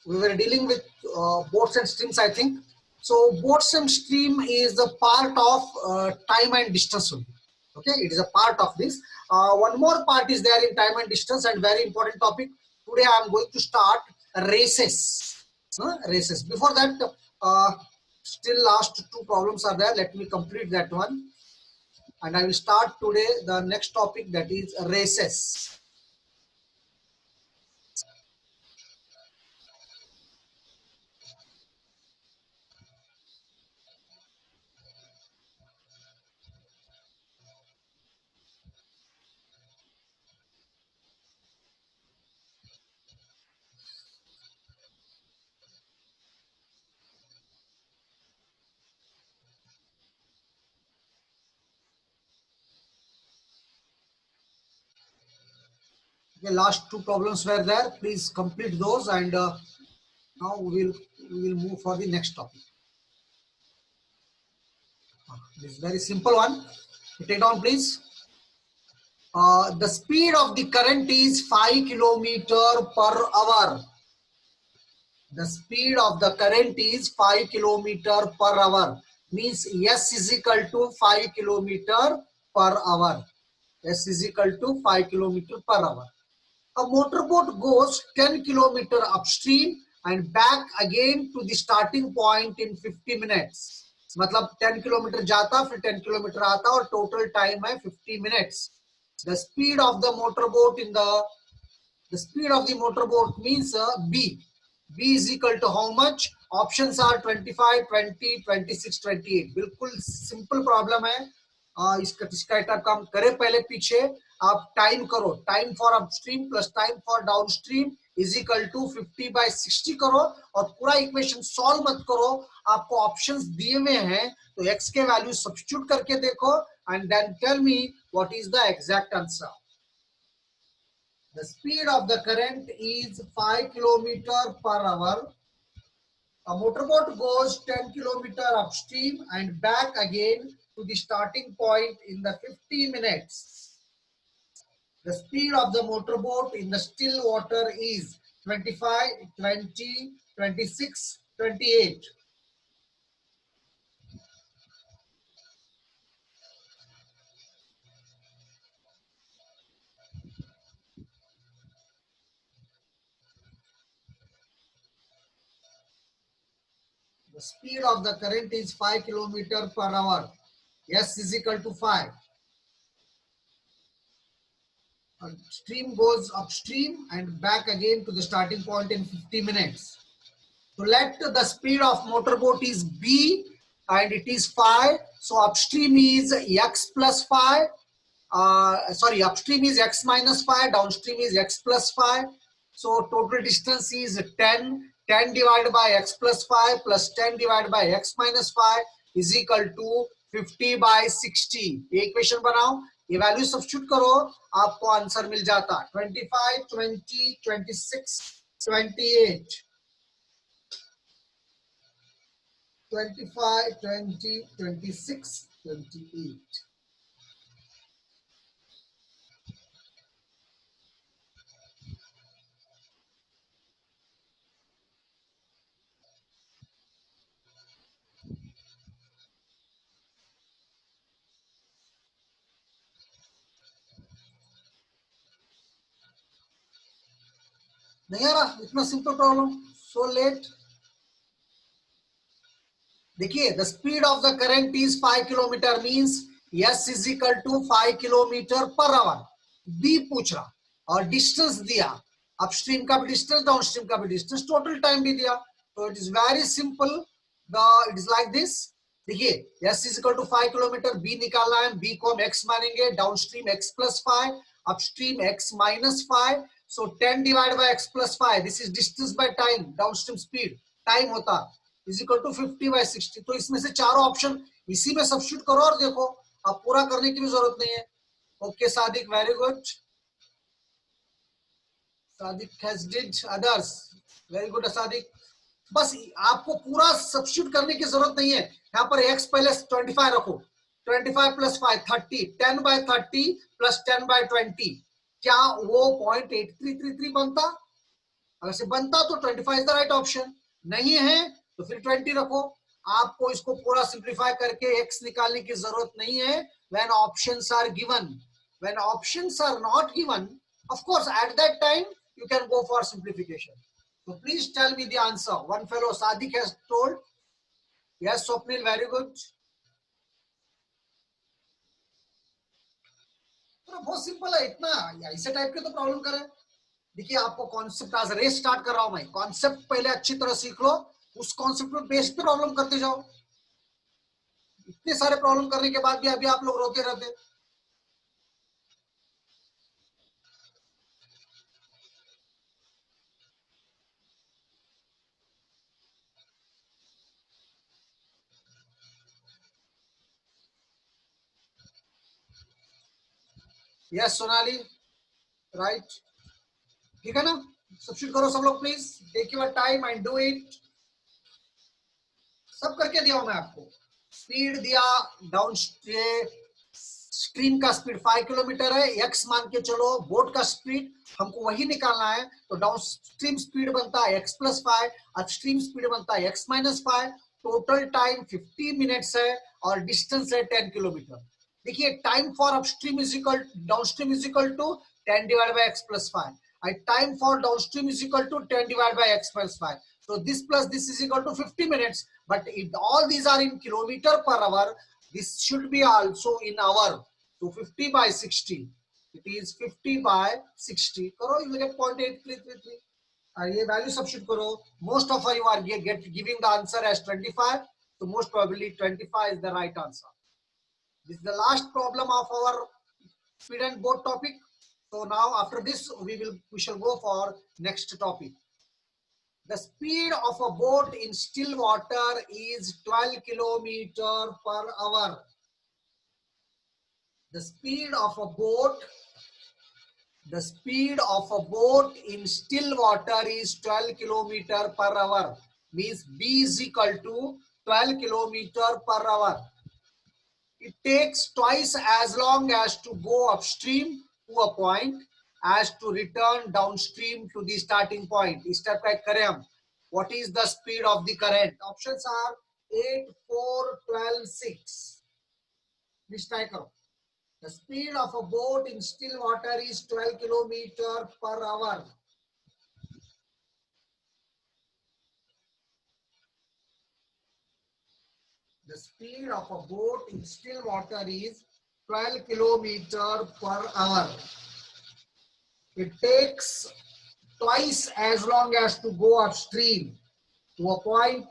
we were dealing with boats and streams, I think. So boats and stream is the part of time and distance only. Okay, it is a part of this. One more part is there in time and distance, and very important topic. Today I am going to start races. Races. Before that, still last two problems are there. Let me complete that one. And I will start today the next topic, that is races. Okay, last two problems were there. Please complete those, and now we will move for the next topic. This is very simple one. Take it down, please. The speed of the current is 5 kilometer per hour. The speed of the current is 5 kilometer per hour. Means S is equal to 5 kilometer per hour. S is equal to 5 kilometer per hour. A motorboat goes 10 kilometer upstream and back again to the starting point in 50 minutes. मतलब 10 kilometre जाता फिर 10 kilometre आता और total time है 50 minutes. The speed of the motorboat means B. B is equal to how much? Options are 25, 20, 26, 28. बिल्कुल simple problem है. इसका type काम करे पहले पीछे आप टाइम करो. Time for upstream plus time for downstream is equal to 50/60 करो और पूरा इक्वेशन सॉल्व मत करो. आपको ऑप्शंस दिए हुए हैं तो x के वैल्यू सब्स्टिट्यूट करके देखो and then tell me what is the exact answer. The speed of the current is 5 kilometer per hour. A motorboat goes 10 kilometer upstream and back again to the starting point in the 50 minutes. The speed of the motorboat in the still water is 25, 20, 26, 28. The speed of the current is 5 kilometer per hour. S is equal to 5. A stream goes upstream and back again to the starting point in 50 minutes. So let the speed of motorboat is B and it is 5. So upstream is x plus 5. Upstream is x minus 5. Downstream is x plus 5. So total distance is 10. 10 divided by x plus 5 plus 10 divided by x minus 5 is equal to 50/60. ये equation बनाओ, ये value substitute करो, आपको answer मिल जाता 25, 20, 26, 28. 25, 20, 26, 28. नहीं आ रहा इतना सिंपल प्रॉब्लम. So let. देखिए the speed of the current is 5 kilometre means s is equal to 5 kilometre per hour. B पूछ रहा और डिस्टेंस दिया, अपस्ट्रीम का भी डिस्टेंस डाउनस्ट्रीम का भी डिस्टेंस, टोटल टाइम भी दिया. तो it is very simple. It is like this. देखिए s is equal to 5 kilometre, b निकालना है, b को हम x मानेंगे, downstream x plus 5, upstream x minus 5. So 10 divide by x plus 5, this is distance by time, downstream speed time होता is equal to 50/60. तो इसमें से चारों ऑप्शन इसी में सब्स्टिट्यूट करो और देखो, अब पूरा करने की भी जरूरत नहीं है. Okay Sadiq, very good. Sadiq has did others. Very good Sadiq. बस आपको पूरा सब्स्टिट्यूट करने की जरूरत नहीं है. यहाँ पर x पहले 25 रखो, 25 प्लस 5 30, 10/30 प्लस 10/20. क्या वो 0.8333 बनता? अगर से बनता तो 25 इज द राइट ऑप्शन, नहीं है तो फिर 20 रखो। आपको इसको पूरा सिंप्लीफाई करके x निकालने की जरूरत नहीं है। When options are given, when options are not given, of course at that time you can go for simplification. So please tell me the answer. One fellow Sadiq has told. Yes, Swapnil, very good. तो बहुत simple है, इतना ऐसे type के तो problem करें। देखिए आपको कॉन्सेप्ट आज रेस स्टार्ट कर रहा हूं मैं, कॉन्सेप्ट पहले अच्छी तरह सीख लो, उस कॉन्सेप्ट पे बेस पे प्रॉब्लम करते जाओ। इतने सारे प्रॉब्लम करने के बाद भी अभी आप लोग रोते रहते। यस सोनाली, राइट, ठीक है ना? सब्स्टिट्यूट करो सब लोग please, take your time and do it. सब करके दिया हूं मैं आपको। स्पीड दिया, डाउन स्ट्रीम का स्पीड 5 किलोमीटर है, एक्स मान के चलो, बोट का स्पीड हमको वही निकालना है, तो डाउन स्ट्रीम स्पीड बनता है x प्लस 5, अपस्ट्रीम स्पीड बनता है x minus 5, total time 50 minutes है और डिस्टेंस है 10 किलोमीटर। देखिए time for upstream is equal downstream is equal to 10 divide by x plus 5 and time for downstream is equal to 10 divided by x plus 5. So this plus this is equal to 50 minutes. But if all these are in kilometer per hour, this should be also in hour. So 50 by 60. It is 50 by 60. करो, you will get 0.8333. ये value substitute करो. Most of you are giving the answer as 25. So most probably 25 is the right answer. This is the last problem of our speed and boat topic. So now after this we shall go for next topic. The speed of a boat in still water is 12 kilometer per hour. The speed of a boat in still water is 12 kilometer per hour. Means B is equal to 12 kilometer per hour. It takes twice as long as to go upstream to a point as to return downstream to the starting point. इस step का करें हम. What is the speed of the current? Options are 8, 4, 12, 6. Please try करो. The speed of a boat in still water is 12 kilometer per hour. The speed of a boat in still water is 12 kilometer per hour. It takes twice as long as to go upstream to a point